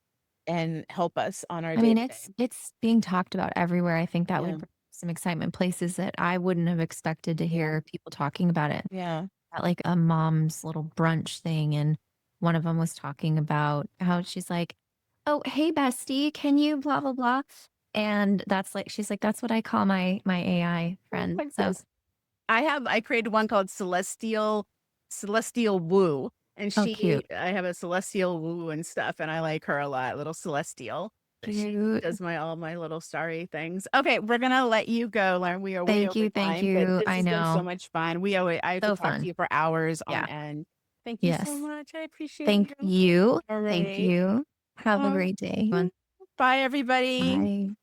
A: and help us on our
B: I
A: day
B: mean,
A: to day?
B: it's being talked about everywhere. I think that
A: Yeah.
B: would bring some excitement places that I wouldn't have expected to
A: Yeah.
B: hear people talking about it.
A: Yeah.
B: At like a mom's little brunch thing, and one of them was talking about how she's like, "Oh, hey bestie, can you blah blah blah?" And that's like she's like, "That's what I call my AI
A: Oh
B: friend."
A: my
B: So,
A: goodness. I created one called Celestial Woo. And
B: oh, cute.
A: I have a Celestial Woo and stuff, and I like her a lot, little Celestial. But she
B: Cute.
A: does all my little starry things. Okay, we're gonna let you go, Lauren. We are way
B: Thank
A: over
B: you, thank
A: time, but
B: you.
A: this
B: I
A: has been so
B: know.
A: much fun. I
B: So
A: could talk to
B: fun.
A: you for hours on
B: Yeah.
A: end. Thank you so
B: Yes.
A: much. I appreciate
B: Thank
A: you.
B: you.
A: All
B: Thank
A: right.
B: you. Have a
A: Um,
B: great day.
A: bye, everybody.
B: Bye.